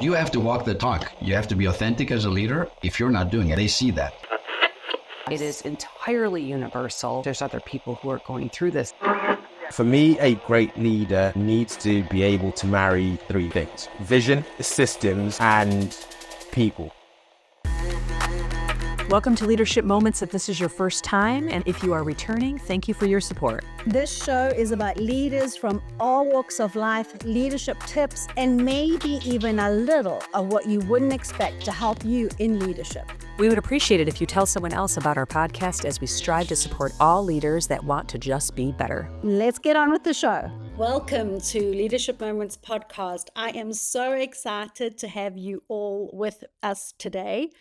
You have to walk the talk. You have to be authentic as a leader. If you're not doing it, they see that. It is entirely universal. There's other people who are going through this. For me, a great leader needs to be able to marry three things: vision, systems, and people. Welcome to Leadership Moments. If this is your first time, and if you are returning, thank you for your support. This show is about leaders from all walks of life, leadership tips, and maybe even a little of what you wouldn't expect to help you in leadership. We would appreciate it if you tell someone else about our podcast as we strive to support all leaders that want to just be better. Let's get on with the show. Welcome to Leadership Moments podcast. I am so excited to have you all with us today.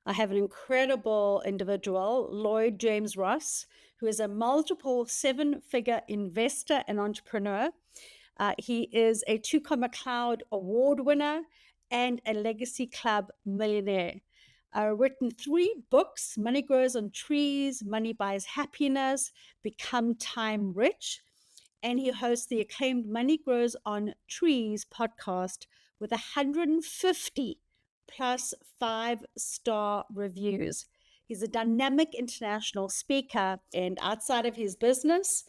I have an incredible individual, Lloyd James Ross, who is a multiple seven-figure investor and entrepreneur. He is a 2 Cloud Award winner and a Legacy Club millionaire. Written 3 books: Money Grows on Trees, Money Buys Happiness, Become Time Rich. And he hosts the acclaimed Money Grows on Trees podcast with 150 plus 5-star reviews. He's a dynamic international speaker, and outside of his business,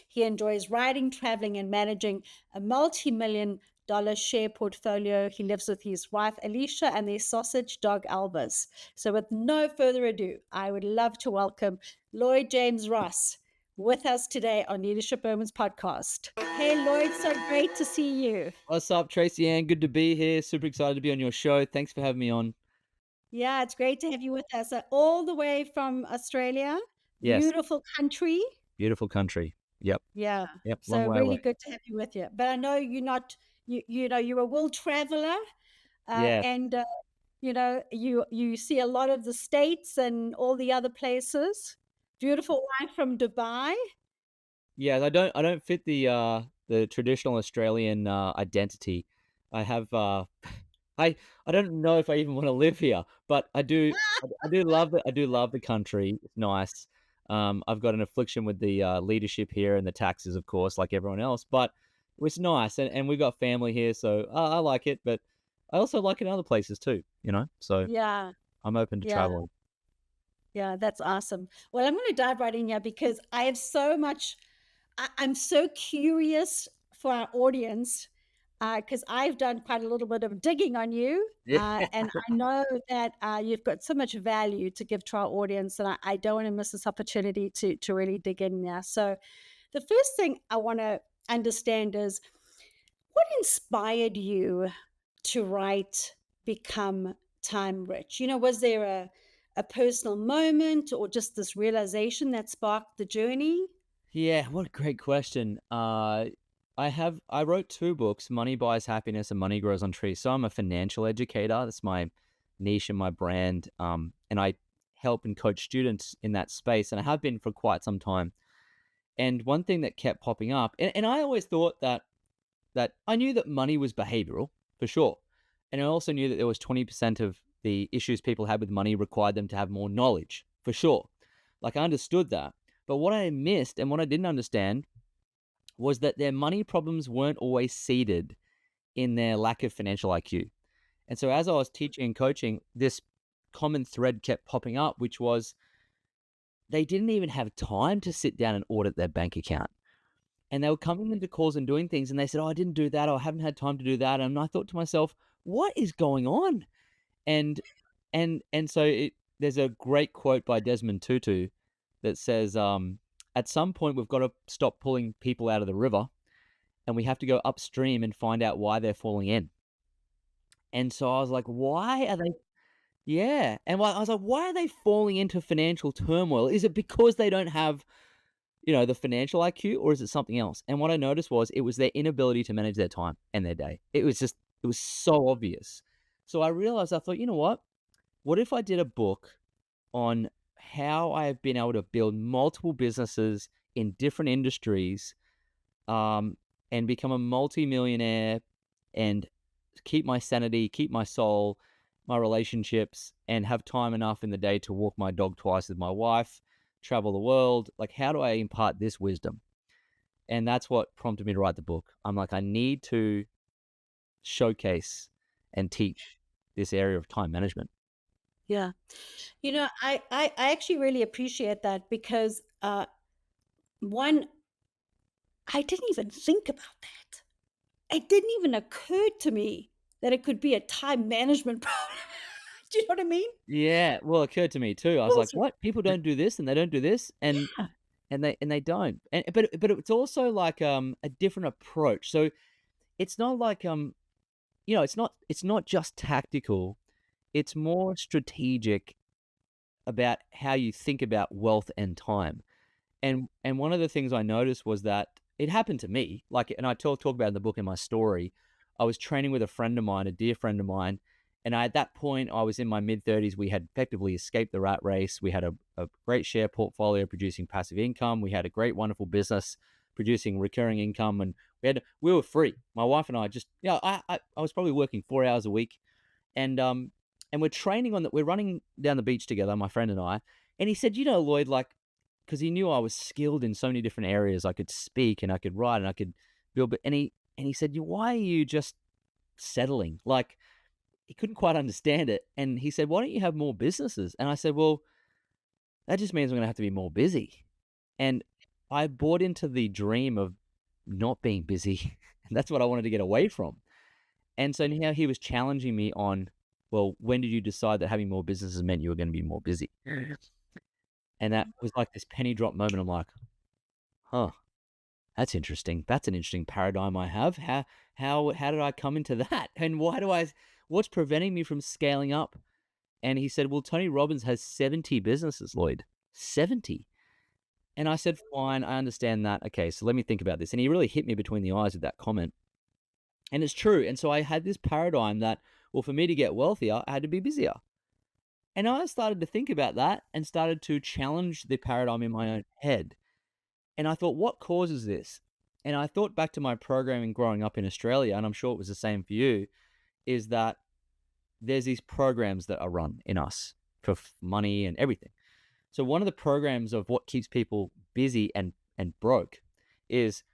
he enjoys writing, traveling, and managing a multi-million-dollar share portfolio. He lives with his wife, Alicia, and their sausage dog, Albus. So with no further ado, I would love to welcome Lloyd James Ross with us today on Leadership Moments podcast. Hey, Lloyd, so great to see you. What's up, Tracy Ann? Good to be here. Super excited to be on your show. Thanks for having me on. Yeah, it's great to have you with us. All the way from Australia. Yes. Beautiful country. Beautiful country. Yep. Yeah. Yep. So really good to have you with you. But I know you're not, you're a world traveler. Yeah. And, you see a lot of the States and all the other places. Beautiful wife from Dubai. Yeah, I don't fit the traditional Australian identity. I have I don't know if I even want to live here, but I do love it. I do love the country. It's nice. I've got an affliction with the leadership here and the taxes, of course, like everyone else, but it was nice, and we've got family here, so I like it, but I also like it in other places too, so Yeah. I'm open to traveling. Yeah, that's awesome. Well, I'm going to dive right in here because I have so much, I'm so curious for our audience because I've done quite a little bit of digging on you. Yeah. And I know that you've got so much value to give to our audience, and I don't want to miss this opportunity to really dig in now. So the first thing I want to understand is what inspired you to write Become Time Rich? Was there a personal moment or just this realization that sparked the journey? Yeah, what a great question. I wrote 2 books, Money Buys Happiness and Money Grows on Trees. So I'm a financial educator. That's my niche and my brand. And I help and coach students in that space, and I have been for quite some time. And one thing that kept popping up, and I always thought that I knew that money was behavioral, for sure. And I also knew that there was 20% of the issues people had with money required them to have more knowledge, for sure. Like, I understood that. But what I missed and what I didn't understand was that their money problems weren't always seated in their lack of financial IQ. And so as I was teaching and coaching, this common thread kept popping up, which was they didn't even have time to sit down and audit their bank account. And they were coming into calls and doing things, and they said, "Oh, I didn't do that, or I haven't had time to do that." And I thought to myself, what is going on? And so there's a great quote by Desmond Tutu that says, at some point we've got to stop pulling people out of the river, and we have to go upstream and find out why they're falling in. And so I was like, why are they? Yeah. And I was like, why are they falling into financial turmoil? Is it because they don't have, the financial IQ, or is it something else? And what I noticed was it was their inability to manage their time and their day. It was so obvious. So I realized, I thought, you know what if I did a book on how I have been able to build multiple businesses in different industries, and become a multi-millionaire and keep my sanity, keep my soul, my relationships, and have time enough in the day to walk my dog twice with my wife, travel the world. Like, how do I impart this wisdom? And that's what prompted me to write the book. I'm like, I need to showcase and teach this area of time management. Yeah. I actually really appreciate that because one, I didn't even think about that. It didn't even occur to me that it could be a time management problem. Do you know what I mean? Yeah, well, it occurred to me too. I was like, Also, "What? People don't do this, and they don't do this, and yeah. they don't." And but it's also like a different approach. So it's not like it's not just tactical. It's more strategic about how you think about wealth and time. And one of the things I noticed was that it happened to me, like, and I talk about it in the book in my story. I was training with a friend of mine, a dear friend of mine, and at that point, I was in my mid-30s. We had effectively escaped the rat race. We had a great share portfolio producing passive income. We had a great, wonderful business producing recurring income, and we were free. My wife and I just, I was probably working 4 hours a week, and we're training on that. We're running down the beach together, my friend and I, and he said, Lloyd, like, because he knew I was skilled in so many different areas. I could speak and I could write and I could build. And he said, why are you just settling? Like, he couldn't quite understand it. And he said, why don't you have more businesses? And I said, well, that just means I'm going to have to be more busy. And I bought into the dream of not being busy. And that's what I wanted to get away from. And so now he was challenging me on, well, when did you decide that having more businesses meant you were going to be more busy? And that was like this penny drop moment. I'm like, huh, that's interesting. That's an interesting paradigm I have. How did I come into that? And what's preventing me from scaling up? And he said, well, Tony Robbins has 70 businesses, Lloyd. 70. And I said, fine, I understand that. Okay, so let me think about this. And he really hit me between the eyes with that comment. And it's true. And so I had this paradigm that, well, for me to get wealthier, I had to be busier. And I started to think about that and started to challenge the paradigm in my own head. And I thought, what causes this? And I thought back to my programming growing up in Australia, and I'm sure it was the same for you, is that there's these programs that are run in us for money and everything. So one of the programs of what keeps people busy and broke is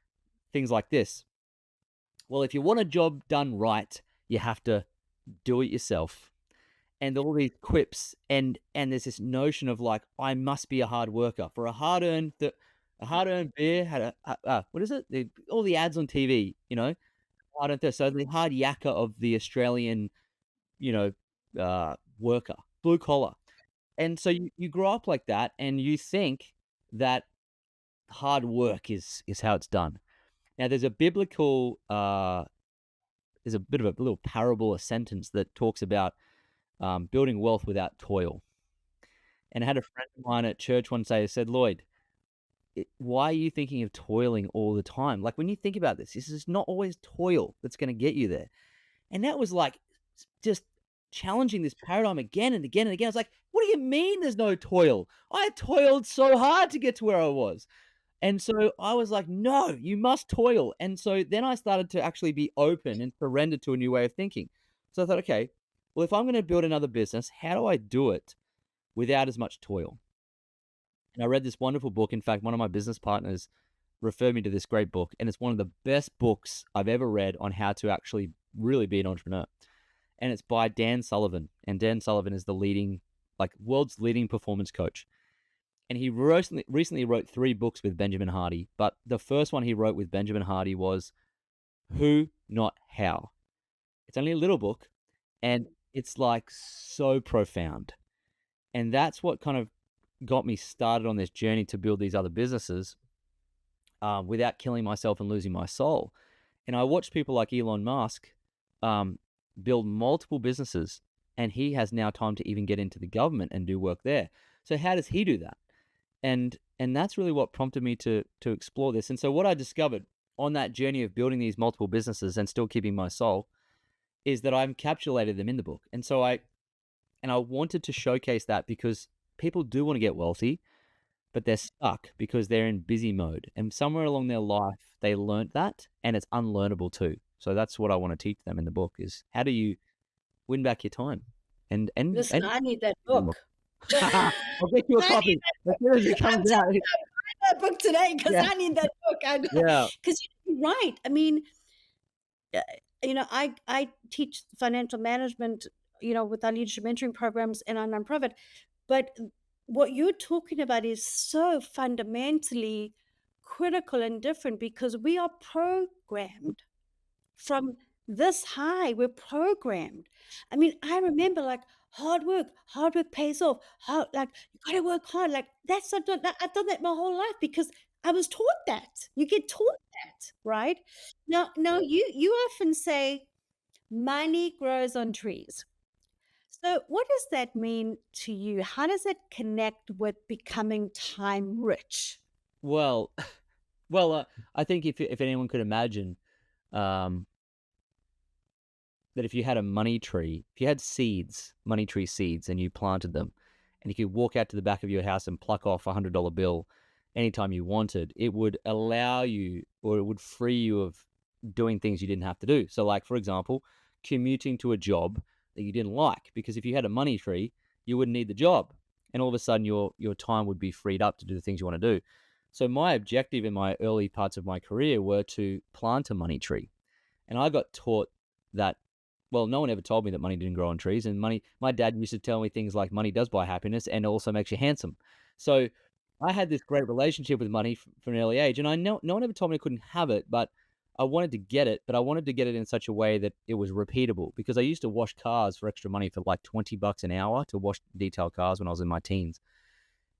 things like this. Well, if you want a job done right, you have to do it yourself. And all these quips, and there's this notion of like, I must be a hard worker for a hard-earned beer had what is it? All the ads on TV, hard-earned thirst. So the hard yakka of the Australian, worker, blue collar. And so you grow up like that, and you think that hard work is how it's done. Now, there's a biblical, there's a bit of a little parable, a sentence that talks about building wealth without toil. And I had a friend of mine at church one day who said, Lloyd, why are you thinking of toiling all the time? Like, when you think about this is not always toil that's going to get you there. And that was like just challenging this paradigm again and again and again. I was like, what do you mean there's no toil? I toiled so hard to get to where I was. And so I was like, no, you must toil. And so then I started to actually be open and surrender to a new way of thinking. So I thought, okay, well, if I'm going to build another business, how do I do it without as much toil? And I read this wonderful book. In fact, one of my business partners referred me to this great book, and it's one of the best books I've ever read on how to actually really be an entrepreneur. And it's by Dan Sullivan. And Dan Sullivan is the world's leading performance coach. And he recently wrote 3 books with Benjamin Hardy. But the first one he wrote with Benjamin Hardy was Who, Not How. It's only a little book, and it's like so profound. And that's what kind of got me started on this journey to build these other businesses without killing myself and losing my soul. And I watched people like Elon Musk build multiple businesses, and he has now time to even get into the government and do work there. So how does he do that? And that's really what prompted me to explore this. And so what I discovered on that journey of building these multiple businesses and still keeping my soul is that I've encapsulated them in the book. And so I wanted to showcase that because people do want to get wealthy, but they're stuck because they're in busy mode. And somewhere along their life, they learned that, and it's unlearnable too. So that's what I want to teach them in the book is how do you win back your time? And Listen, I need that book. I'll get you a copy as soon as it comes out. I need that book today because I need that book. Yeah. Because you're right. I mean, I teach financial management, with our leadership mentoring programs in our nonprofit. But what you're talking about is so fundamentally critical and different, because we are programmed from this high. We're programmed. I mean, I remember, like, hard work pays off. Like, you got to work hard. Like, I've done that my whole life, because I was taught that. You get taught that, right? Now, you often say money grows on trees. So, what does that mean to you? How does it connect with becoming time rich? Well, I think if anyone could imagine, um, that if you had a money tree, if you had seeds, money tree seeds, and you planted them, and you could walk out to the back of your house and pluck off $100 bill anytime you wanted, it would allow you, or it would free you of doing things you didn't have to do. So, like, for example, commuting to a job that you didn't like, because if you had a money tree, you wouldn't need the job, and all of a sudden your time would be freed up to do the things you want to do. So my objective in my early parts of my career were to plant a money tree, and I got taught that. Well, no one ever told me that money didn't grow on trees, and my dad used to tell me things like money does buy happiness and also makes you handsome. So I had this great relationship with money from an early age, and no one ever told me I couldn't have it, but I wanted to get it, but I wanted to get it in such a way that it was repeatable, because I used to wash cars for extra money for like $20 an hour to wash detailed cars when I was in my teens.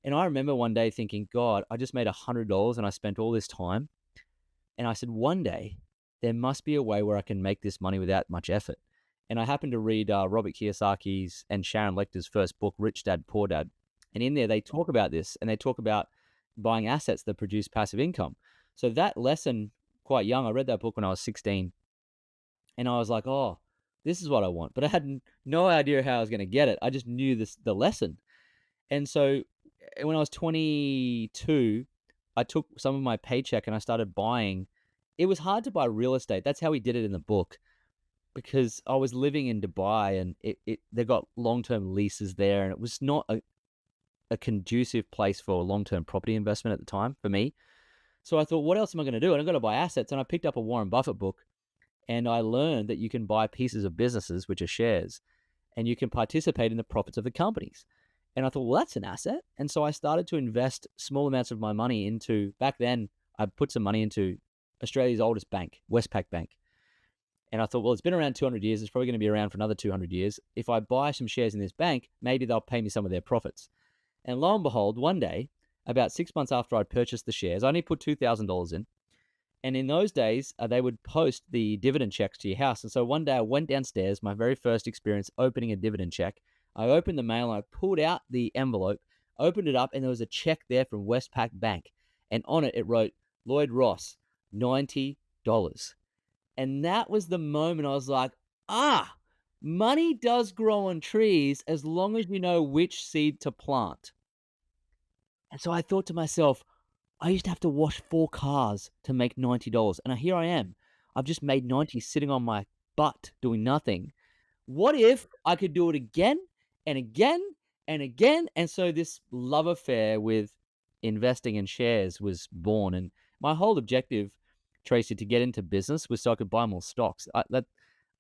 And I remember one day thinking, God, I just made $100 and I spent all this time. And I said, one day there must be a way where I can make this money without much effort. And I happened to read Robert Kiyosaki's and Sharon Lecter's first book, Rich Dad, Poor Dad. And in there, they talk about this, and they talk about buying assets that produce passive income. So that lesson, quite young, I read that book when I was 16. And I was like, oh, this is what I want. But I had no idea how I was going to get it. I just knew the lesson. And so when I was 22, I took some of my paycheck and I started buying. It was hard to buy real estate. That's how he did it in the book, because I was living in Dubai, and they got long-term leases there, and it was not a conducive place for long-term property investment at the time for me. So I thought, what else am I going to do? And I've got to buy assets. And I picked up a Warren Buffett book, and I learned that you can buy pieces of businesses, which are shares, and you can participate in the profits of the companies. And I thought, well, that's an asset. And so I started to invest small amounts of my money into, back then, I put some money into Australia's oldest bank, Westpac Bank. And I thought, well, it's been around 200 years. It's probably going to be around for another 200 years. If I buy some shares in this bank, maybe they'll pay me some of their profits. And lo and behold, one day, about 6 months after I'd purchased the shares, I only put $2,000 in. And in those days, they would post the dividend checks to your house. And so one day I went downstairs, my very first experience opening a dividend check. I opened the mail, and I pulled out the envelope, opened it up, and there was a check there from Westpac Bank. And on it, it wrote, Lloyd Ross, $90. And that was the moment I was like, money does grow on trees as long as you know which seed to plant. And so I thought to myself, I used to have to wash 4 cars to make $90. And here I am. I've just made 90 sitting on my butt doing nothing. What if I could do it again and again and again? And so this love affair with investing in shares was born. And my whole objective, Tracy, to get into business was so I could buy more stocks. I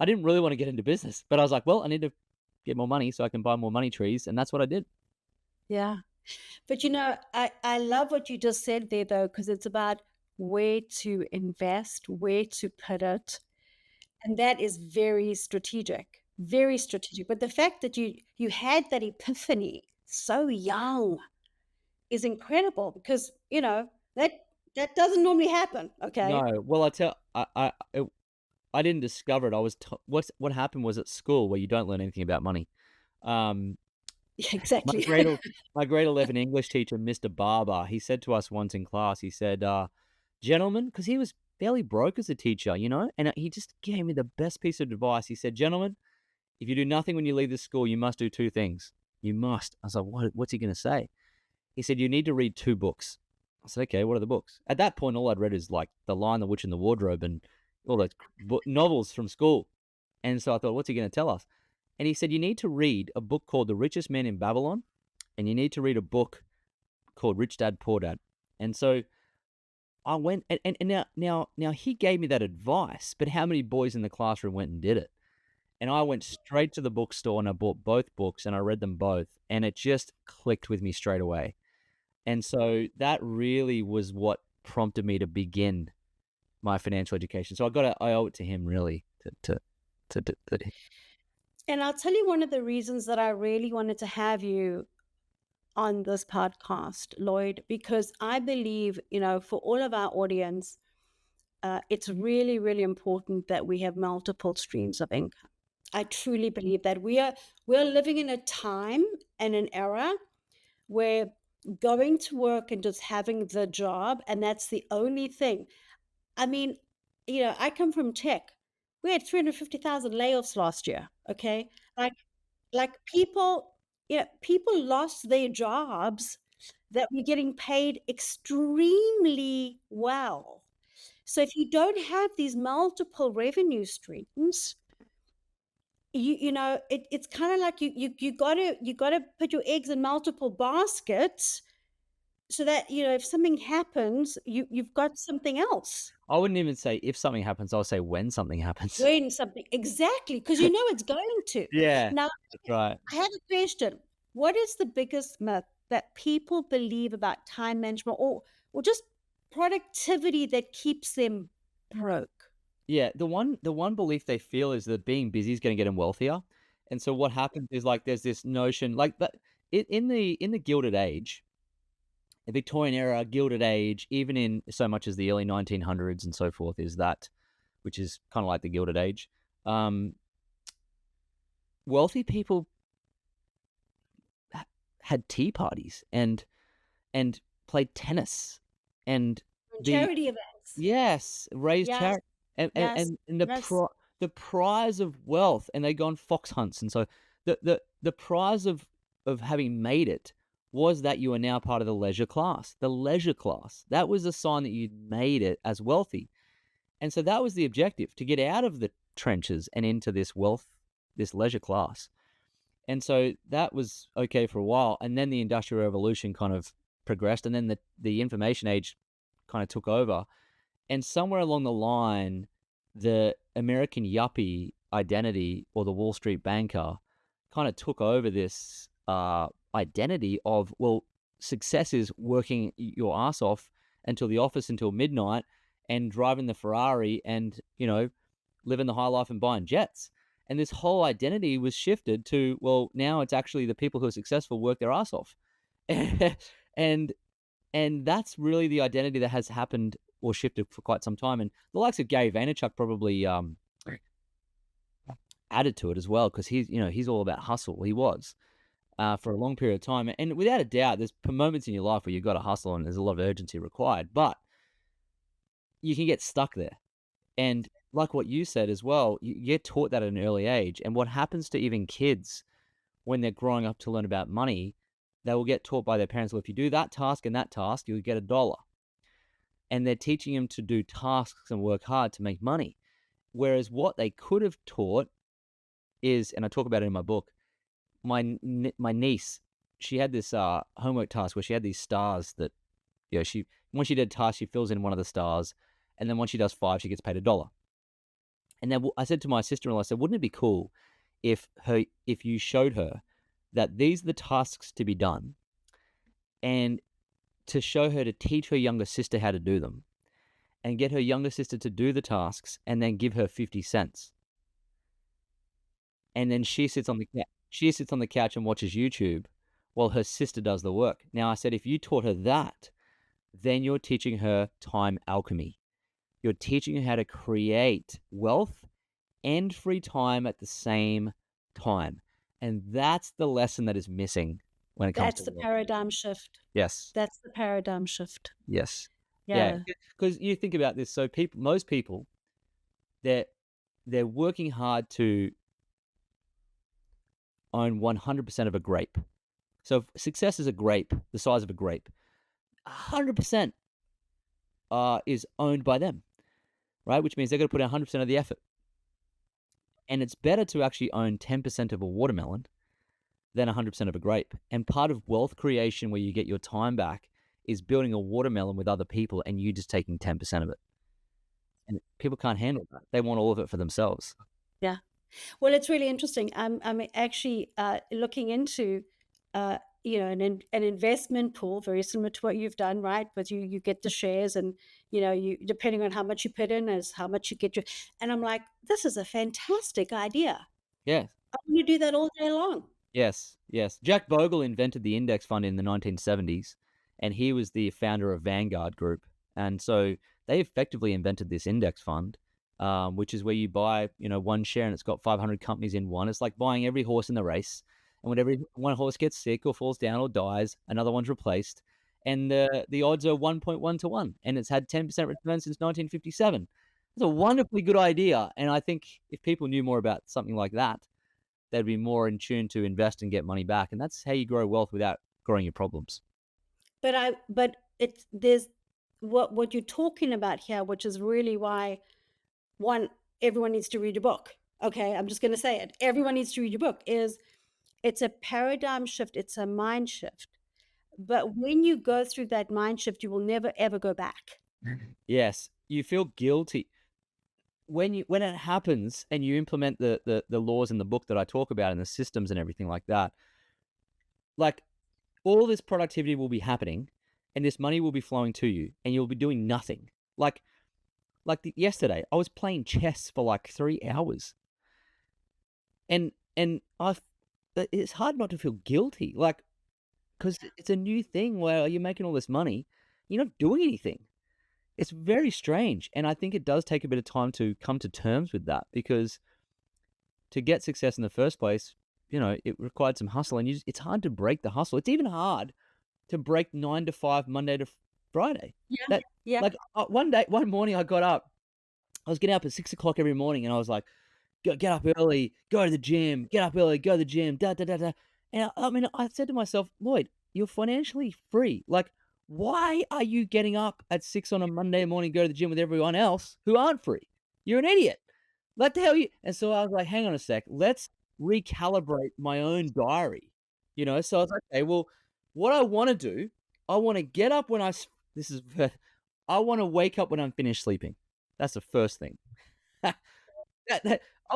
didn't really want to get into business, but I was like, well, I need to get more money so I can buy more money trees. And that's what I did. Yeah. But I love what you just said there, though, because it's about where to invest, where to put it. And that is very strategic, very strategic. But the fact that you had that epiphany so young is incredible, because, that doesn't normally happen. Okay. No, well, I didn't discover it. I was what happened was at school, where you don't learn anything about money. Yeah, exactly. My grade 11 English teacher, Mr. Barber, he said to us once in class, he said, gentlemen, because he was fairly broke as a teacher, and he just gave me the best piece of advice. He said, gentlemen, if you do nothing when you leave the school, you must do 2 things. You must. I was like, what's he going to say? He said, you need to read 2 books. I said, okay, what are the books? At that point, all I'd read is like The Lion, the Witch, and the Wardrobe and all those novels from school. And so I thought, what's he going to tell us? And he said, you need to read a book called The Richest Man in Babylon, and you need to read a book called Rich Dad, Poor Dad. And so I went and now he gave me that advice, but how many boys in the classroom went and did it? And I went straight to the bookstore and I bought both books and I read them both, and it just clicked with me straight away. And so that really was what prompted me to begin my financial education. So I owe it to him really to And I'll tell you one of the reasons that I really wanted to have you on this podcast, Lloyd, because I believe, for all of our audience, it's really, really important that we have multiple streams of income. I truly believe that we're living in a time and an era where going to work and just having the job, and that's the only thing. I mean, I come from tech. We had 350,000 layoffs last year. Okay. Like people lost their jobs that were getting paid extremely well. So if you don't have these multiple revenue streams, it's kind of like you gotta put your eggs in multiple baskets so that if something happens, you've got something else. I wouldn't even say if something happens, I'll say when something happens. When something, exactly, because it's going to. Yeah, Now, that's right. I have a question. What is the biggest myth that people believe about time management or just productivity that keeps them broke? Yeah, the one belief they feel is that being busy is going to get them wealthier. And so what happens is like there's this notion like that in the Gilded Age, the Victorian era, Gilded Age, even in so much as the early 1900s and so forth, is that, which is kind of like the Gilded Age. Wealthy people had tea parties and played tennis and Charity events. yes, raised Yes. charity and Yes. the prize of wealth, and they go on fox hunts, and so the prize of having made it was that you are now part of the leisure class. The leisure class, that was a sign that you'd made it as wealthy. And so that was the objective, to get out of the trenches and into this wealth, this leisure class. And so that was okay for a while. And then the Industrial Revolution kind of progressed, and then the information age kind of took over. And somewhere along the line, the American yuppie identity, or the Wall Street banker, kind of took over this identity of, well, success is working your ass off until the office until midnight and driving the Ferrari and, living the high life and buying jets. And this whole identity was shifted to, well, now it's actually the people who are successful work their ass off. and that's really the identity that has happened or shifted for quite some time. And the likes of Gary Vaynerchuk probably added to it as well, because he's all about hustle. He was for a long period of time. And without a doubt, there's moments in your life where you've got to hustle and there's a lot of urgency required, but you can get stuck there. And like what you said as well, you get taught that at an early age. And what happens to even kids when they're growing up to learn about money, they will get taught by their parents, well, if you do that task and that task, you'll get $1. And they're teaching them to do tasks and work hard to make money. Whereas what they could have taught is, and I talk about it in my book, my niece, she had this homework task where she had these stars that, once she did a task, she fills in one of the stars. And then once she does 5, she gets paid $1. And then I said to my sister-in-law, I said, wouldn't it be cool if you showed her that these are the tasks to be done, and to show her to teach her younger sister how to do them, and get her younger sister to do the tasks, and then give her 50 cents. And then she sits on the couch and watches YouTube while her sister does the work. Now, I said, if you taught her that, then you're teaching her time alchemy. You're teaching her how to create wealth and free time at the same time. And that's the lesson that is missing when it comes to That's the wealth. paradigm shift. Yes. That's the paradigm shift. Yes. Yeah. Because you think about this. So most people, they're working hard to own 100% of a grape. So if success is a grape, the size of a grape, 100% is owned by them, right? Which means they're going to put in 100% of the effort. And it's better to actually own 10% of a watermelon than 100% of a grape. And part of wealth creation, where you get your time back, is building a watermelon with other people and you just taking 10% of it. And people can't handle that. They want all of it for themselves. Yeah. Well, it's really interesting. I'm actually looking into, an investment pool very similar to what you've done, right? But you get the shares, and you, depending on how much you put in, is how much you get. And I'm like, this is a fantastic idea. Yeah. I want to do that all day long. Yes. Jack Bogle invented the index fund in the 1970s, and he was the founder of Vanguard Group. And so they effectively invented this index fund, which is where you buy, one share and it's got 500 companies in one. It's like buying every horse in the race. And whenever one horse gets sick or falls down or dies, another one's replaced. And the odds are 1.1 to 1. And it's had 10% return since 1957. It's a wonderfully good idea. And I think if people knew more about something like that, they'd be more in tune to invest and get money back. And that's how you grow wealth without growing your problems. But there's what you're talking about here, which is really why everyone needs to read your book. Okay, I'm just going to say it. Everyone needs to read your book. It's a paradigm shift. It's a mind shift. But when you go through that mind shift, you will never ever go back. Yes, you feel guilty when it happens and you implement the laws in the book that I talk about and the systems and everything like that. Like, all this productivity will be happening and this money will be flowing to you and you'll be doing nothing. Like yesterday, I was playing chess for like 3 hours. And it's hard not to feel guilty, like, because it's a new thing where you're making all this money, you're not doing anything. It's very strange. And I think it does take a bit of time to come to terms with that, because to get success in the first place, it required some hustle, and it's hard to break the hustle. It's even hard to break 9 to 5, Monday to Friday. Yeah. Like one morning I got up, I was getting up at 6 o'clock every morning, and I was like, get up early, go to the gym, get up early, go to the gym, da, da, da, da. And I said to myself, Lloyd, you're financially free. Like, why are you getting up at 6 on a Monday morning, go to the gym with everyone else who aren't free? You're an idiot. What the hell you? And so I was like, hang on a sec, let's recalibrate my own diary. So I was like, okay, well, what I want to do, I want to get up when I want to wake up when I'm finished sleeping. That's the first thing. I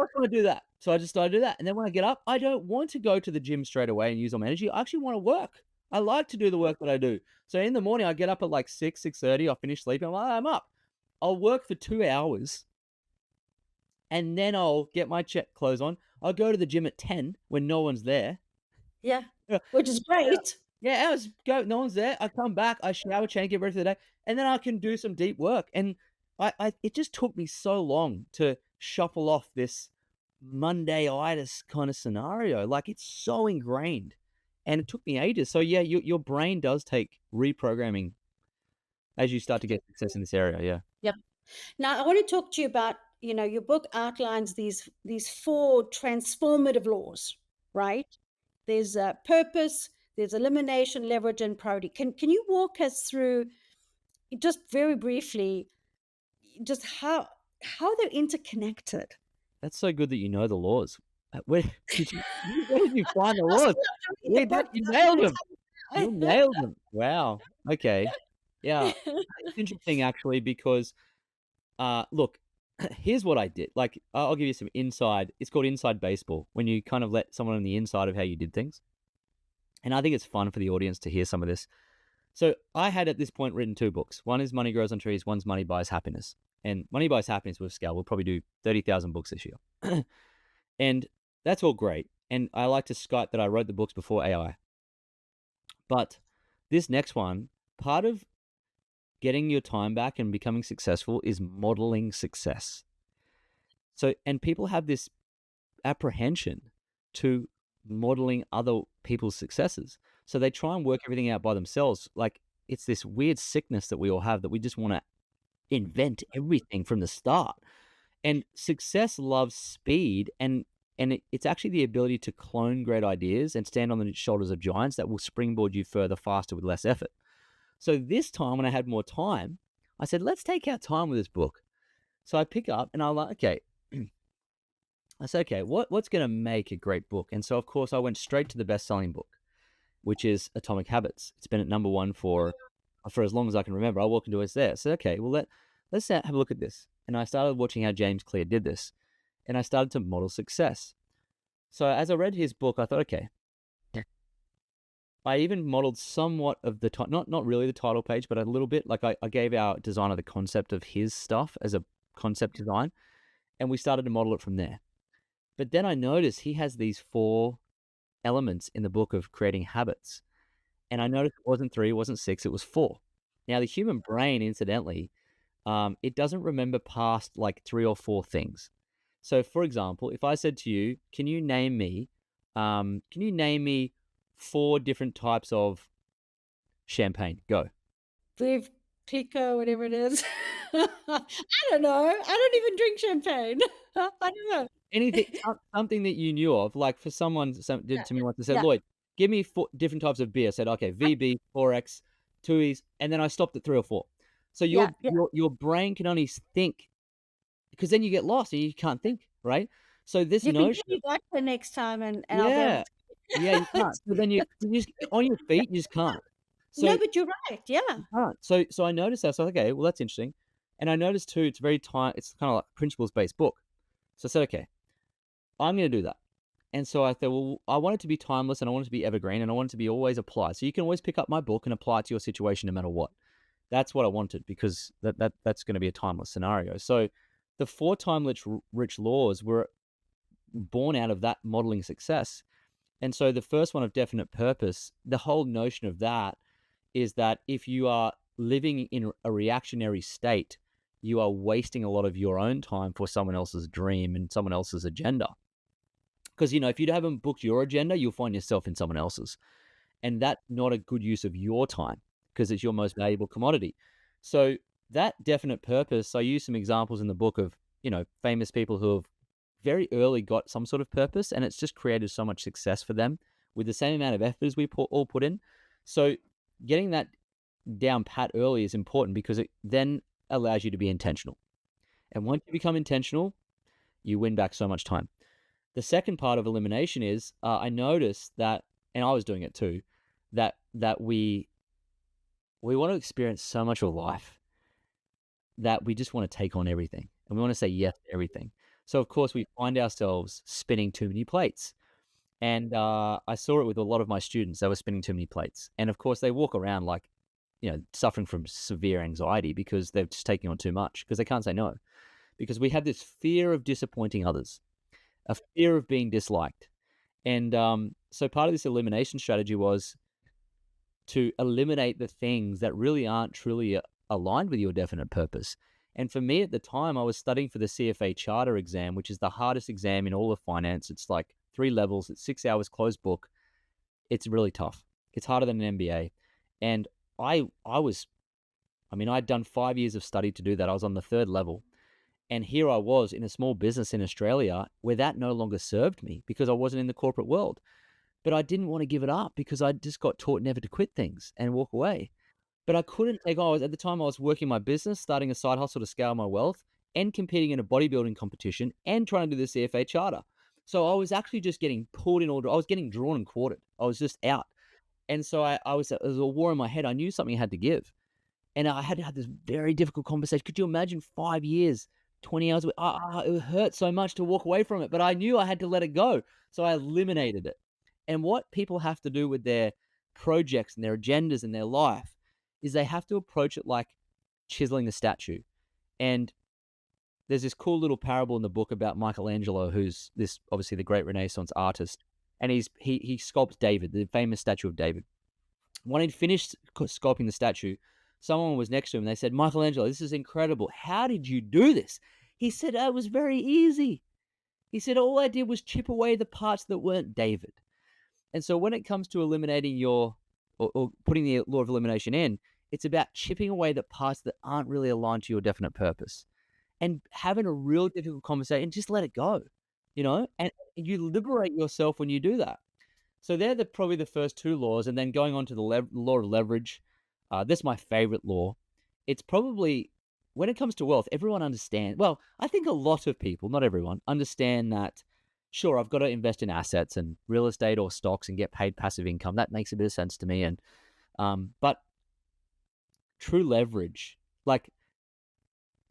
just want to do that. So I just started to do that. And then when I get up, I don't want to go to the gym straight away and use all my energy. I actually want to work. I like to do the work that I do. So in the morning, I get up at like 6:30. I finish sleeping. I'm like, I'm up. I'll work for 2 hours. And then I'll get my clothes on. I'll go to the gym at 10 when no one's there. Yeah, which is great. Yeah, no one's there. I come back, I shower, change, get ready for the day. And then I can do some deep work. And it just took me so long to shuffle off this Monday-itis kind of scenario. Like, it's so ingrained, and it took me ages. So yeah, your brain does take reprogramming as you start to get success in this area. Yeah. Yep. Now I want to talk to you about, your book outlines these 4 transformative laws, right? There's purpose, there's elimination, leverage, and priority. Can you walk us through, just very briefly, just how they're interconnected? That's so good that you know the laws. Where did you find the laws? You nailed them. You nailed them. Wow. Okay. Yeah. It's interesting, actually, because look, here's what I did. Like, I'll give you some inside. It's called inside baseball, when you kind of let someone on the inside of how you did things. And I think it's fun for the audience to hear some of this. So I had at this point written 2 books. One is Money Grows on Trees. One's Money Buys Happiness. And Money Buys Happiness with scale. We'll probably do 30,000 books this year. And that's all great. And I like to skite that I wrote the books before AI. But this next one, part of getting your time back and becoming successful is modeling success. So, and people have this apprehension to modeling other people's successes. So they try and work everything out by themselves. Like, it's this weird sickness that we all have, that we just want to invent everything from the start. And success loves speed, and it's actually the ability to clone great ideas and stand on the shoulders of giants that will springboard you further faster with less effort. So this time, when I had more time, I said, let's take our time with this book. So I pick up and I'm like, okay. I said, okay, what's going to make a great book? And so, of course, I went straight to the best-selling book, which is Atomic Habits. It's been at number 1 for, for as long as I can remember. I walk into it, it's there. So, okay, well, let's have a look at this. And I started watching how James Clear did this. And I started to model success. So as I read his book, I thought, okay, I even modeled somewhat of the, not really the title page, but a little bit. Like I gave our designer the concept of his stuff as a concept design, and we started to model it from there. But then I noticed he has these 4 elements in the book of creating habits. And I noticed it wasn't 3, it wasn't 6, it was 4. Now, the human brain, incidentally, it doesn't remember past like 3 or 4 things. So, for example, if I said to you, can you name me 4 different types of champagne? Go. Viv, Clico, whatever it is. I don't know. I don't even drink champagne. I don't know. Anything, something that you knew of, like for someone did to me once, they said, Yeah. Lloyd, give me 4 different types of beer. I said, okay, VB, 4X, 2Es, and then I stopped at 3 or 4. So your brain can only think, because then you get lost and you can't think, right? So this You can notion, give me vodka next time, and I'll be able yeah, to. you can't. So then you just on your feet, you just can't. So No, but you're right. Yeah. you can't. So I noticed that. So okay, well that's interesting, and I noticed too, it's very it's kind of like a principles based book. So I said, okay, I'm going to do that. And so I thought, well, I want it to be timeless and I want it to be evergreen and I want it to be always applied. So you can always pick up my book and apply it to your situation no matter what. That's what I wanted, because that's going to be a timeless scenario. So the 4 time-rich laws were born out of that modeling success. And so the first one of definite purpose, the whole notion of that is that if you are living in a reactionary state, you are wasting a lot of your own time for someone else's dream and someone else's agenda. Because, if you haven't booked your agenda, you'll find yourself in someone else's. And that's not a good use of your time, because it's your most valuable commodity. So that definite purpose, I use some examples in the book of, famous people who have very early got some sort of purpose, and it's just created so much success for them with the same amount of effort as we all put in. So getting that down pat early is important, because it then allows you to be intentional. And once you become intentional, you win back so much time. The second part of elimination is I noticed that, and I was doing it too, that we want to experience so much of life that we just want to take on everything, and we want to say yes to everything. So of course we find ourselves spinning too many plates. And I saw it with a lot of my students. They were spinning too many plates. And of course they walk around like, suffering from severe anxiety because they're just taking on too much, because they can't say no. Because we have this fear of disappointing others, a fear of being disliked. And so part of this elimination strategy was to eliminate the things that really aren't truly aligned with your definite purpose. And for me at the time, I was studying for the CFA charter exam, which is the hardest exam in all of finance. It's like 3 levels. It's 6 hours closed book. It's really tough. It's harder than an MBA. And I'd done 5 years of study to do that. I was on the 3rd level. And here I was in a small business in Australia where that no longer served me, because I wasn't in the corporate world. But I didn't want to give it up, because I just got taught never to quit things and walk away. But I couldn't take on. At the time, I was working my business, starting a side hustle to scale my wealth, and competing in a bodybuilding competition, and trying to do the CFA charter. So I was actually just getting pulled in order. I was getting drawn and quartered. I was just out. And so there was a war in my head. I knew something had to give. And I had to have this very difficult conversation. Could you imagine 5 years, 20 hours? It hurt so much to walk away from it, but I knew I had to let it go. So I eliminated it. And what people have to do with their projects and their agendas in their life is they have to approach it like chiseling a statue. And there's this cool little parable in the book about Michelangelo, who's this obviously the great Renaissance artist, and he sculpts David, the famous statue of David. When he'd finished sculpting the statue, someone was next to him and they said, "Michelangelo, this is incredible. How did you do this?" He said, "It was very easy." He said, "All I did was chip away the parts that weren't David." And so when it comes to eliminating or putting the law of elimination in, it's about chipping away the parts that aren't really aligned to your definite purpose, and having a real difficult conversation. Just let it go, and you liberate yourself when you do that. So they're probably the first 2 laws. And then going on to the law of leverage, this is my favorite law. It's probably, when it comes to wealth, everyone understands. Well, I think a lot of people, not everyone, understand that, sure, I've got to invest in assets and real estate or stocks and get paid passive income. That makes a bit of sense to me. And but true leverage. Like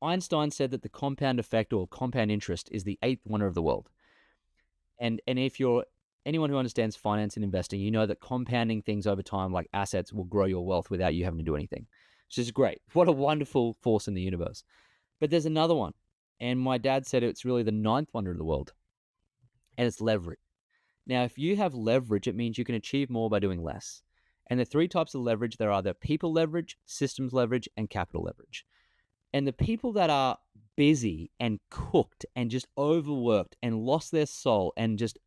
Einstein said that the compound effect or compound interest is the eighth wonder of the world. And if you're anyone who understands finance and investing, you know that compounding things over time, like assets, will grow your wealth without you having to do anything, which is great. What a wonderful force in the universe. But there's another one. And my dad said it's really the ninth wonder of the world. And it's leverage. Now, if you have leverage, it means you can achieve more by doing less. And the three types of leverage, there are the people leverage, systems leverage, and capital leverage. And the people that are busy and cooked and just overworked and lost their soul and just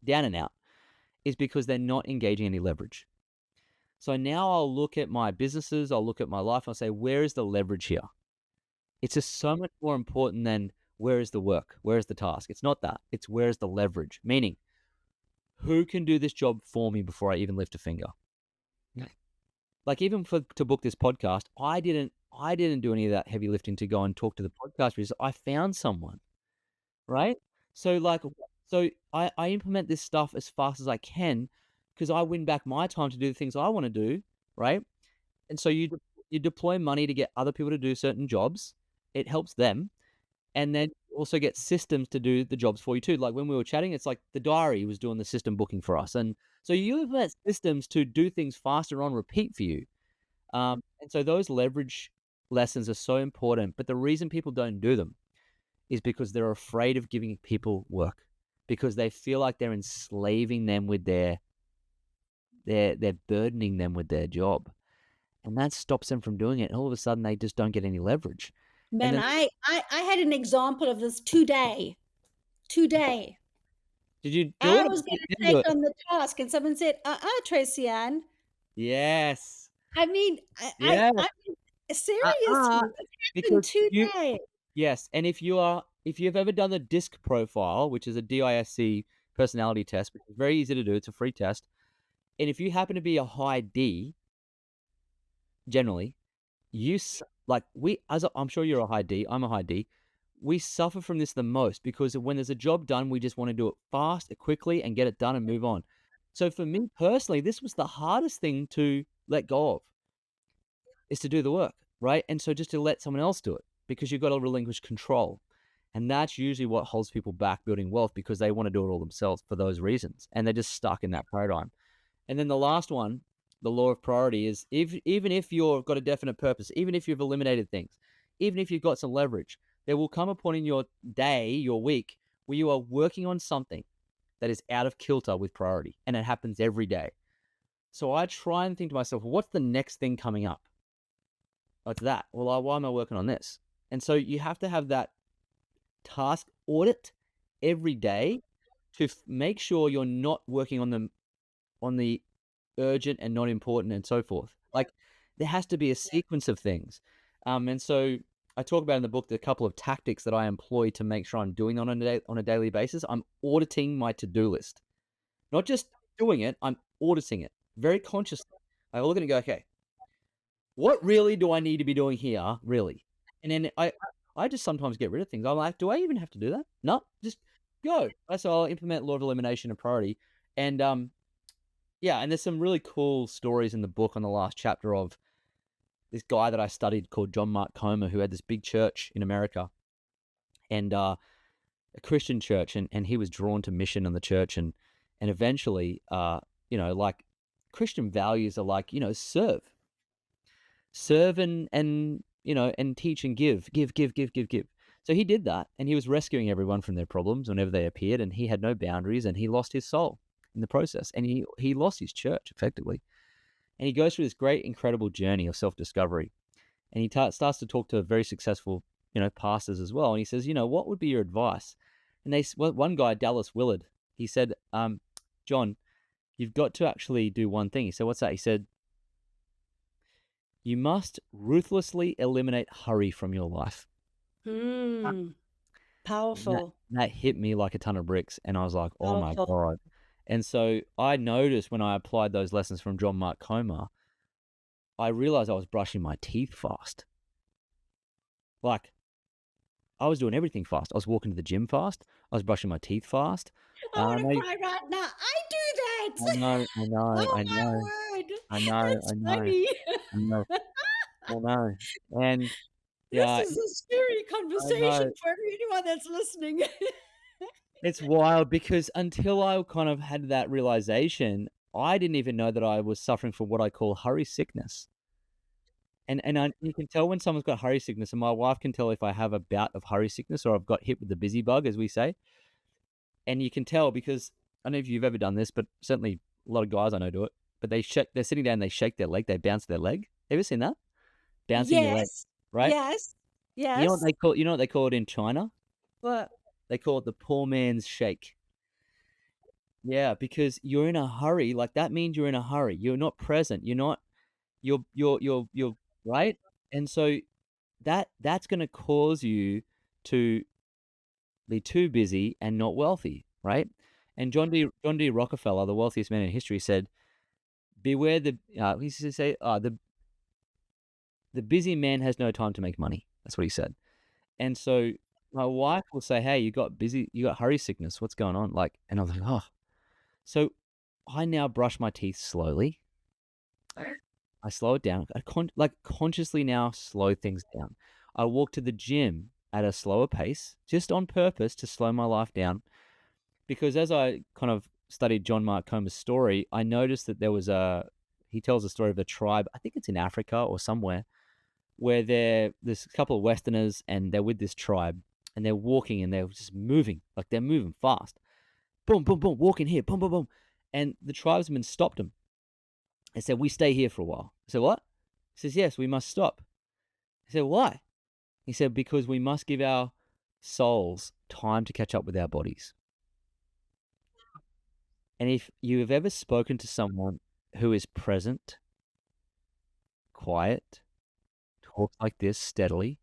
down and out is because they're not engaging any leverage. So now I'll look at my businesses, I'll look at my life, I'll say, where is the leverage here? It's just so much more important than where is the work, where is the task. It's not that. It's where is the leverage, meaning who can do this job for me before I even lift a finger? Like even to book this podcast, I didn't do any of that heavy lifting to go and talk to the podcast because I found someone, right? So I implement this stuff as fast as I can because I win back my time to do the things I want to do, right? And so you deploy money to get other people to do certain jobs. It helps them. And then also get systems to do the jobs for you too. Like when we were chatting, it's like the diary was doing the system booking for us. And so you implement systems to do things faster on repeat for you. And so those leverage lessons are so important. But the reason people don't do them is because they're afraid of giving people work because they feel like they're enslaving them with they're burdening them with their job. And that stops them from doing it. And all of a sudden they just don't get any leverage. Man, I had an example of this today. Did you do I it? was going to take on the task, and someone said, Tracy Ann. Yes. I mean, Yes. I mean, seriously, it happened today. Yes, and if you've ever done the DISC profile, which is a DISC personality test, which is very easy to do, it's a free test, and if you happen to be a high D, generally, I'm sure you're a high D, I'm a high D, we suffer from this the most because when there's a job done, we just want to do it fast, quickly, and get it done and move on. So for me personally, this was the hardest thing to let go of, is to do the work, right? And so just to let someone else do it because you've got to relinquish control. And that's usually what holds people back building wealth because they want to do it all themselves for those reasons. And they're just stuck in that paradigm. And then the last one, the law of priority, is even if you've got a definite purpose, even if you've eliminated things, even if you've got some leverage, there will come a point in your day, your week, where you are working on something that is out of kilter with priority. And it happens every day. So I try and think to myself, what's the next thing coming up? Oh, it's that. Well, why am I working on this? And so you have to have that task audit every day to make sure you're not working on the urgent and not important and so forth. Like there has to be a sequence of things. And so I talk about in the book the couple of tactics that I employ to make sure I'm doing on a daily basis. I'm auditing my to-do list, not just doing it. I'm auditing it very consciously. I look at it and go, okay, what really do I need to be doing here? Really? And then I just sometimes get rid of things. I'm like, do I even have to do that? No, just go. So I'll implement law of elimination and priority. And and there's some really cool stories in the book on the last chapter of this guy that I studied called John Mark Comer, who had this big church in America and a Christian church. And he was drawn to mission in the church. And eventually, like Christian values are like, serve and teach and give. So he did that, and he was rescuing everyone from their problems whenever they appeared, and he had no boundaries, and he lost his soul in the process, and he lost his church effectively. And he goes through this great, incredible journey of self-discovery, and he starts to talk to very successful, pastors as well. And he says, what would be your advice? And one guy, Dallas Willard, he said, John, you've got to actually do one thing. He said, what's that? He said, you must ruthlessly eliminate hurry from your life. Powerful. That hit me like a ton of bricks. And I was like, oh my Powerful. God. And so I noticed when I applied those lessons from John Mark Comer, I realized I was brushing my teeth fast. Like I was doing everything fast. I was walking to the gym fast. I was brushing my teeth fast. I want to cry right now. I do that. I know. Oh my word. I know. That's funny. I know. I know. And This yeah, is a scary I know. conversation for anyone that's listening. It's wild because until I kind of had that realization, I didn't even know that I was suffering from what I call hurry sickness. And you can tell when someone's got hurry sickness, and my wife can tell if I have a bout of hurry sickness or I've got hit with the busy bug, as we say. And you can tell because I don't know if you've ever done this, but certainly a lot of guys I know do it. But they're sitting down, and they shake their leg, they bounce their leg. Ever seen that? Bouncing your leg, Yes, right? yes, You know what yes. they call? You know what they call it in China? What? They call it the poor man's shake. Yeah, because you're in a hurry. Like that means you're in a hurry. You're not present. You're not. You're right. And so that's going to cause you to be too busy and not wealthy, right? And John D. Rockefeller, the wealthiest man in history, said, "Beware the." He used to say, "The busy man has no time to make money." That's what he said. And so my wife will say, "Hey, you got hurry sickness. What's going on?" Like, and I was like, "Oh." So I now brush my teeth slowly. I slow it down. I consciously now slow things down. I walk to the gym at a slower pace, just on purpose to slow my life down. Because as I kind of studied John Mark Comer's story, I noticed that he tells a story of a tribe, I think it's in Africa or somewhere, where there's a couple of Westerners and they're with this tribe and they're walking and they're just moving, like they're moving fast. Boom, boom, boom, walking here, boom, boom, boom. And the tribesman stopped them and said, "We stay here for a while." I said, "What?" He says, "Yes, we must stop." I said, "Why?" He said, "Because we must give our souls time to catch up with our bodies." And if you have ever spoken to someone who is present, quiet, talks like this steadily,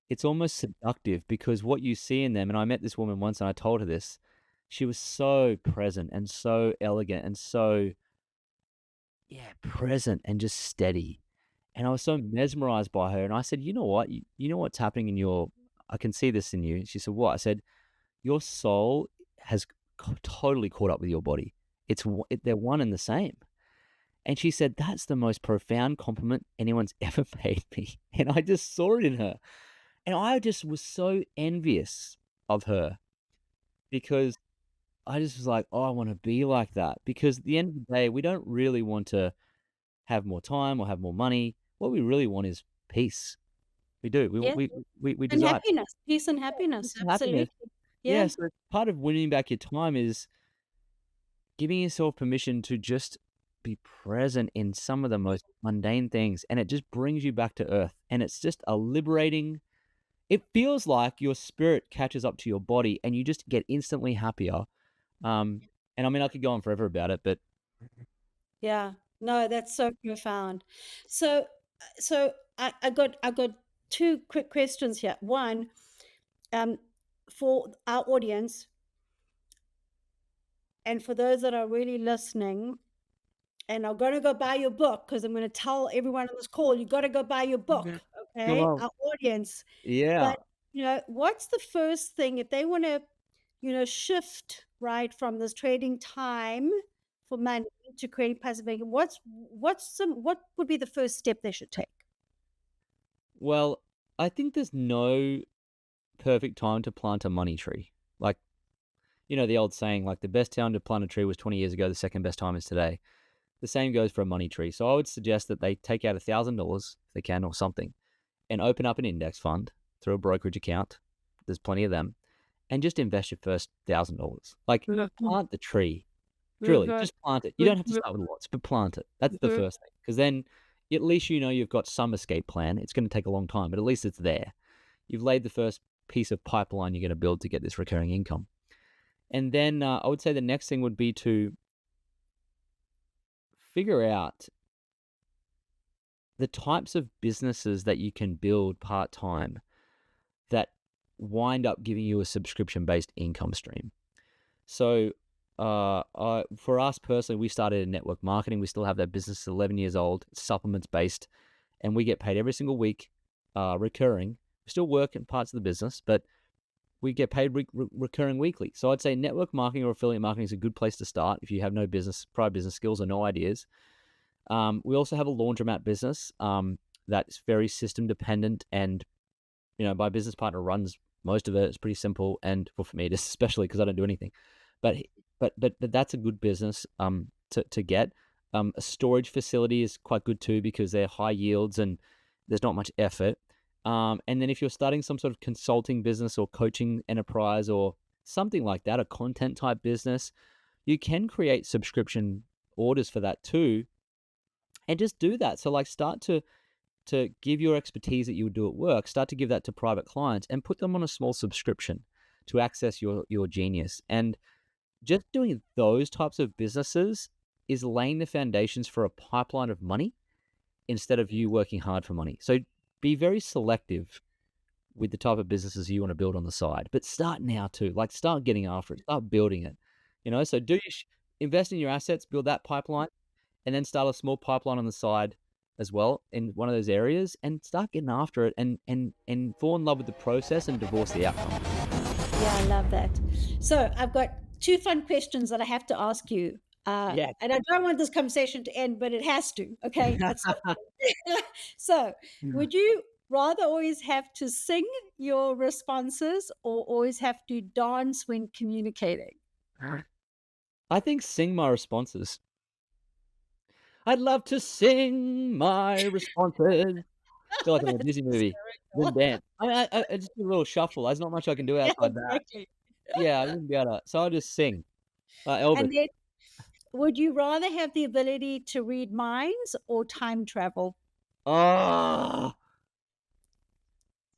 it's almost seductive because what you see in them, and I met this woman once and I told her this, she was so present and so elegant and so, yeah, present and just steady. And I was so mesmerized by her. And I said, "You know what? You know what's happening I can see this in you." She said, "What?" I said, "Your soul has totally caught up with your body. They're one and the same." And she said, "That's the most profound compliment anyone's ever paid me." And I just saw it in her. And I just was so envious of her because I just was like, "Oh, I want to be like that." Because at the end of the day, we don't really want to have more time or have more money. What we really want is peace. We do. Yeah. We And desire happiness, peace and happiness. peace and Absolutely. happiness. Yeah. Yeah, so part of winning back your time is giving yourself permission to just be present in some of the most mundane things, and it just brings you back to earth. And it's just a liberating. It feels like your spirit catches up to your body, and you just get instantly happier. And I mean, I could go on forever about it, but Yeah. No, that's so profound. So, I got two quick questions here. One, for our audience and for those that are really listening, and are going to go buy your book because I'm going to tell everyone on this call, you got to go buy your book, come okay? on, Our audience. yeah. But, what's the first thing if they want to, shift right from this trading time for money to creating passive income? What would be the first step they should take? Well, I think there's no perfect time to plant a money tree. Like, the old saying, like the best time to plant a tree was 20 years ago, the second best time is today. The same goes for a money tree. So I would suggest that they take out $1,000 if they can or something and open up an index fund through a brokerage account. There's plenty of them. And just invest your first $1,000. Like plant the tree. Truly, just plant it. You don't have to start with lots, but plant it. That's the first thing. Because then at least you've got some escape plan. It's going to take a long time, but at least it's there. You've laid the first piece of pipeline you're going to build to get this recurring income. And then I would say the next thing would be to figure out the types of businesses that you can build part-time that wind up giving you a subscription-based income stream. So for us personally, we started in network marketing. We still have that business. It's 11 years old. It's supplements-based, and we get paid every single week, recurring. We still work in parts of the business, but we get paid recurring weekly. So I'd say network marketing or affiliate marketing is a good place to start if you have no prior business skills or no ideas. We also have a laundromat business that's very system dependent, and my business partner runs most of it. It's pretty simple, and well, for me, just especially because I don't do anything. But that's a good business to get. A storage facility is quite good too because they're high yields and there's not much effort. And then if you're starting some sort of consulting business or coaching enterprise or something like that, a content type business, you can create subscription orders for that too, and just do that. So like start to give your expertise that you would do at work, start to give that to private clients and put them on a small subscription to access your genius. And just doing those types of businesses is laying the foundations for a pipeline of money instead of you working hard for money. So be very selective with the type of businesses you want to build on the side, but start now too. Like start getting after it, start building it. So invest in your assets, build that pipeline, and then start a small pipeline on the side as well in one of those areas, and start getting after it and fall in love with the process and divorce the outcome. Yeah, I love that. So I've got 2 fun questions that I have to ask you. Yeah. And I don't want this conversation to end, but it has to. Okay. So would you rather always have to sing your responses or always have to dance when communicating? I think sing my responses. I'd love to sing my responses. I feel like I'm in a Disney movie. Then dance. I just do a little shuffle. There's not much I can do outside that. Yeah, I wouldn't be able to. So I'll just sing. Elvis. And then, would you rather have the ability to read minds or time travel? Oh,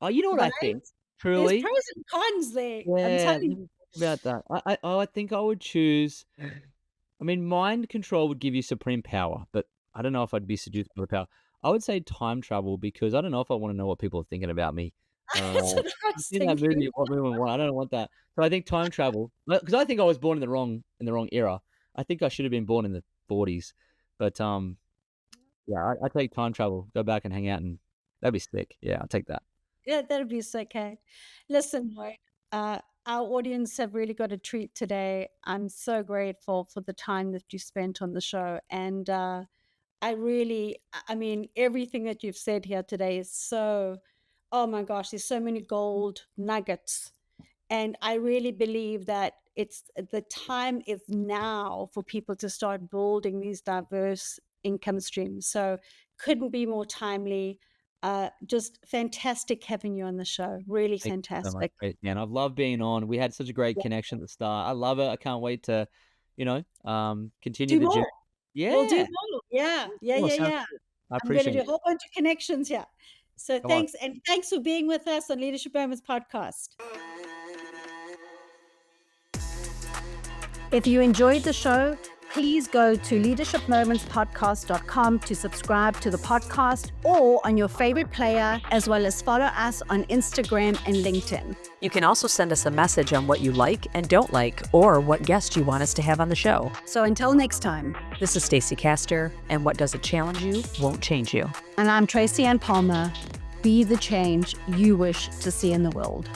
you know what I think? Truly, there's pros and cons there. I'm yeah. telling you. About that, I think I would choose. I mean, mind control would give you supreme power, but I don't know if I'd be seduced by the power. I would say time travel because I don't know if I want to know what people are thinking about me. That's what I was In that thinking. movie, what women want, I don't want that. So I think time travel, because I think I was born in the wrong era. I think I should have been born in the 40s, but yeah, I take time travel. Go back and hang out, and that'd be sick. Yeah, I'll take that. Yeah, that'd be so okay. Listen, Lloyd, our audience have really got a treat today. I'm so grateful for the time that you spent on the show. And I mean, everything that you've said here today is so, oh my gosh, there's so many gold nuggets. And I really believe that the time is now for people to start building these diverse income streams. So couldn't be more timely. Just fantastic having you on the show. Really Thank you so much, fantastic. Grace, man. I've loved being on. We had such a great connection at the start. I love it. I can't wait to, continue Do the journey. more. Yeah. We'll do more. Yeah. Well, sounds I good. I I'm going to appreciate do a it. whole bunch of connections here. So Come on. thanks. And thanks for being with us on Leadership Moments podcast. If you enjoyed the show, please go to leadershipmomentspodcast.com to subscribe to the podcast or on your favorite player, as well as follow us on Instagram and LinkedIn. You can also send us a message on what you like and don't like, or what guest you want us to have on the show. So until next time, This is Stacey Castor, and what doesn't challenge you won't change you. and I'm Tracy Ann Palmer. Be the change you wish to see in the world.